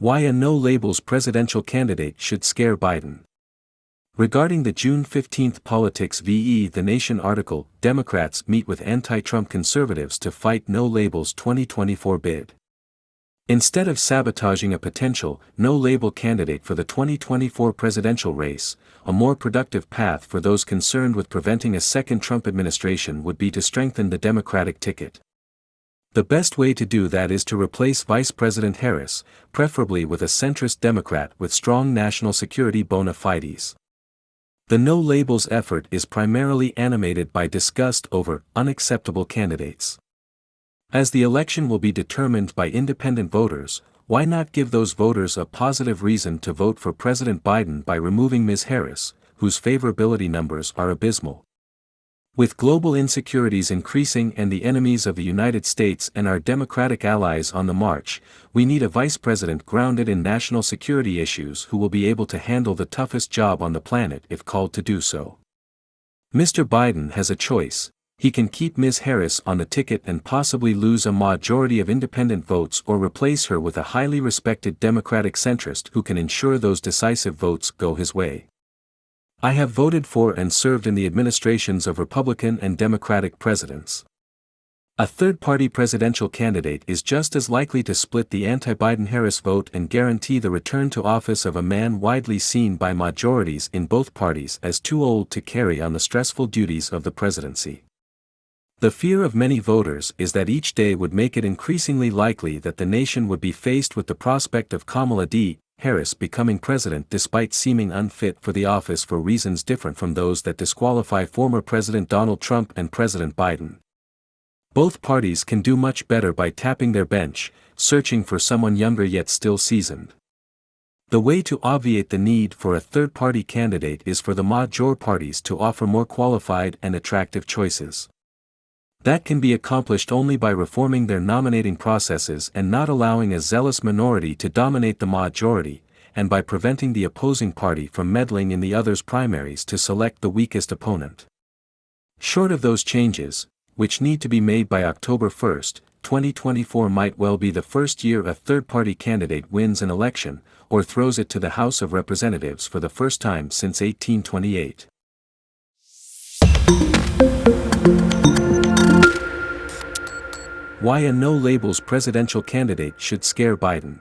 Why a no-labels presidential candidate should scare Biden. Regarding the June 15 Politics v. The Nation article, Democrats meet with anti-Trump conservatives to fight no-labels 2024 bid. Instead of sabotaging a potential, no-label candidate for the 2024 presidential race, a more productive path for those concerned with preventing a second Trump administration would be to strengthen the Democratic ticket. The best way to do that is to replace Vice President Harris, preferably with a centrist Democrat with strong national security bona fides. The no-labels effort is primarily animated by disgust over unacceptable candidates. As the election will be determined by independent voters, why not give those voters a positive reason to vote for President Biden by removing Ms. Harris, whose favorability numbers are abysmal? With global insecurities increasing and the enemies of the United States and our Democratic allies on the march, we need a vice president grounded in national security issues who will be able to handle the toughest job on the planet if called to do so. Mr. Biden has a choice. He can keep Ms. Harris on the ticket and possibly lose a majority of independent votes or replace her with a highly respected Democratic centrist who can ensure those decisive votes go his way. I have voted for and served in the administrations of Republican and Democratic presidents. A third-party presidential candidate is just as likely to split the anti-Biden Harris vote and guarantee the return to office of a man widely seen by majorities in both parties as too old to carry on the stressful duties of the presidency. The fear of many voters is that each day would make it increasingly likely that the nation would be faced with the prospect of Kamala Harris becoming president despite seeming unfit for the office for reasons different from those that disqualify former President Donald Trump and President Biden. Both parties can do much better by tapping their bench, searching for someone younger yet still seasoned. The way to obviate the need for a third-party candidate is for the major parties to offer more qualified and attractive choices. That can be accomplished only by reforming their nominating processes and not allowing a zealous minority to dominate the majority, and by preventing the opposing party from meddling in the other's primaries to select the weakest opponent. Short of those changes, which need to be made by October 1, 2024 might well be the first year a third-party candidate wins an election, or throws it to the House of Representatives for the first time since 1828. Why a no-labels presidential candidate should scare Biden.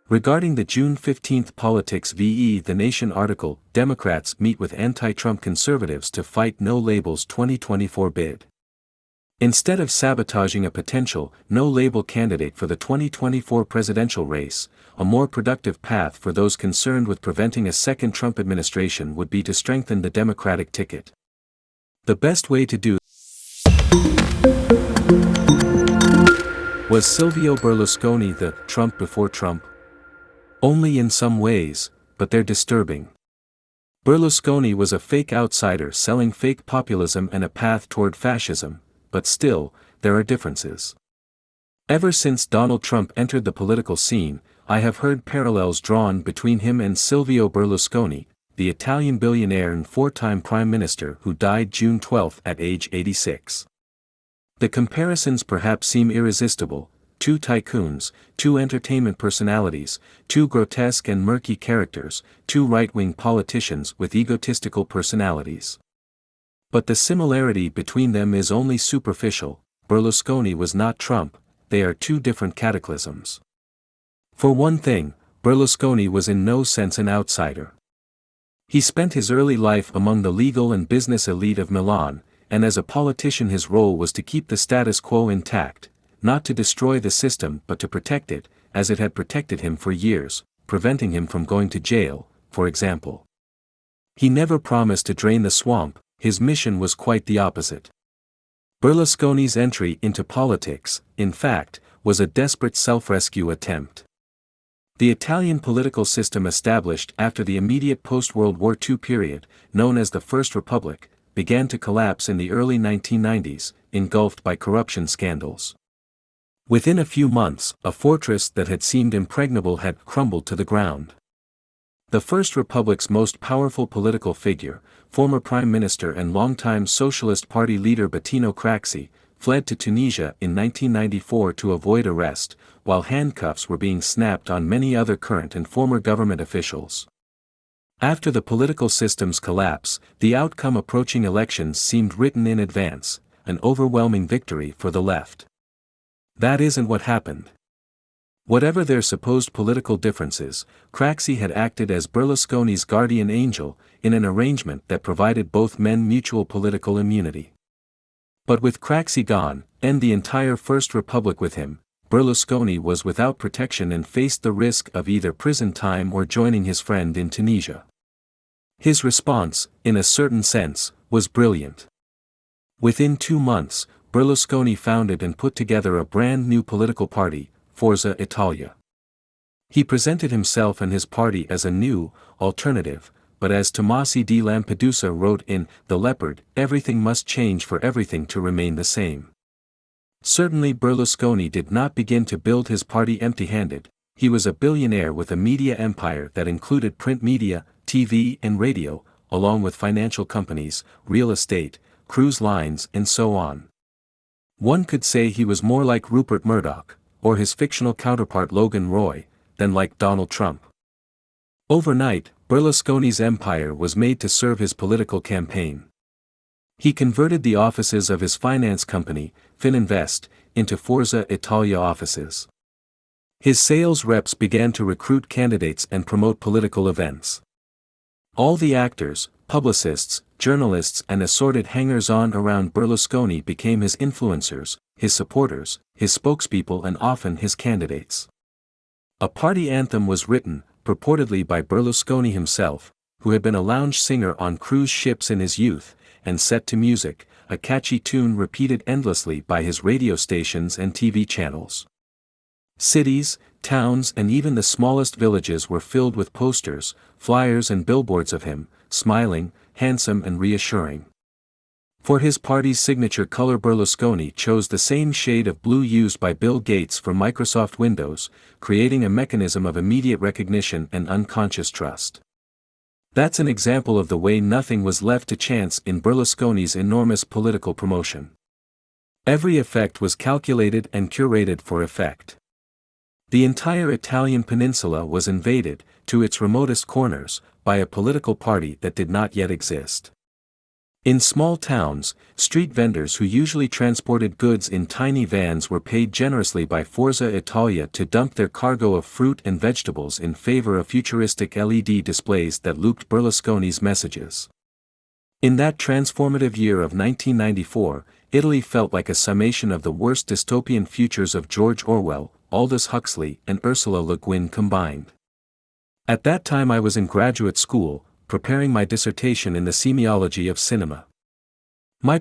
Regarding the June 15 Politics v. The Nation article, Democrats meet with anti-Trump conservatives to fight no-labels 2024 bid. Instead of sabotaging a potential no-label candidate for the 2024 presidential race, a more productive path for those concerned with preventing a second Trump administration would be to strengthen the Democratic ticket. The best way to do was Silvio Berlusconi the Trump before Trump? Only in some ways, but they're disturbing. Berlusconi was a fake outsider selling fake populism and a path toward fascism, but still, there are differences. Ever since Donald Trump entered the political scene, I have heard parallels drawn between him and Silvio Berlusconi, the Italian billionaire and four-time prime minister who died June 12 at age 86. The comparisons perhaps seem irresistible: two tycoons, two entertainment personalities, two grotesque and murky characters, two right-wing politicians with egotistical personalities. But the similarity between them is only superficial. Berlusconi was not Trump, they are two different cataclysms. For one thing, Berlusconi was in no sense an outsider. He spent his early life among the legal and business elite of Milan, and as a politician his role was to keep the status quo intact, not to destroy the system but to protect it, as it had protected him for years, preventing him from going to jail, for example. He never promised to drain the swamp, his mission was quite the opposite. Berlusconi's entry into politics, in fact, was a desperate self-rescue attempt. The Italian political system established after the immediate post-World War II period, known as the First Republic, began to collapse in the early 1990s, engulfed by corruption scandals. Within a few months, a fortress that had seemed impregnable had crumbled to the ground. The First Republic's most powerful political figure, former Prime Minister and longtime Socialist Party leader Bettino Craxi, fled to Tunisia in 1994 to avoid arrest, while handcuffs were being snapped on many other current and former government officials. After the political system's collapse, the outcome approaching elections seemed written in advance, an overwhelming victory for the left. That isn't what happened. Whatever their supposed political differences, Craxi had acted as Berlusconi's guardian angel, in an arrangement that provided both men mutual political immunity. But with Craxi gone, and the entire First Republic with him, Berlusconi was without protection and faced the risk of either prison time or joining his friend in Tunisia. His response, in a certain sense, was brilliant. Within 2 months, Berlusconi founded and put together a brand new political party, Forza Italia. He presented himself and his party as a new, alternative, but as Tomasi di Lampedusa wrote in The Leopard, everything must change for everything to remain the same. Certainly Berlusconi did not begin to build his party empty-handed. He was a billionaire with a media empire that included print media, TV and radio, along with financial companies, real estate, cruise lines and so on. One could say he was more like Rupert Murdoch, or his fictional counterpart Logan Roy, than like Donald Trump. Overnight, Berlusconi's empire was made to serve his political campaign. He converted the offices of his finance company, Fininvest, into Forza Italia offices. His sales reps began to recruit candidates and promote political events. All the actors, publicists, journalists and assorted hangers-on around Berlusconi became his influencers, his supporters, his spokespeople and often his candidates. A party anthem was written, purportedly by Berlusconi himself, who had been a lounge singer on cruise ships in his youth, and set to music, a catchy tune repeated endlessly by his radio stations and TV channels. Cities, towns and even the smallest villages were filled with posters, flyers and billboards of him, smiling, handsome and reassuring. For his party's signature color Berlusconi chose the same shade of blue used by Bill Gates for Microsoft Windows, creating a mechanism of immediate recognition and unconscious trust. That's an example of the way nothing was left to chance in Berlusconi's enormous political promotion. Every effect was calculated and curated for effect. The entire Italian peninsula was invaded, to its remotest corners, by a political party that did not yet exist. In small towns, street vendors who usually transported goods in tiny vans were paid generously by Forza Italia to dump their cargo of fruit and vegetables in favor of futuristic LED displays that looped Berlusconi's messages. In that transformative year of 1994, Italy felt like a summation of the worst dystopian futures of George Orwell, Aldous Huxley and Ursula Le Guin combined. At that time I was in graduate school, preparing my dissertation in the semiology of cinema. My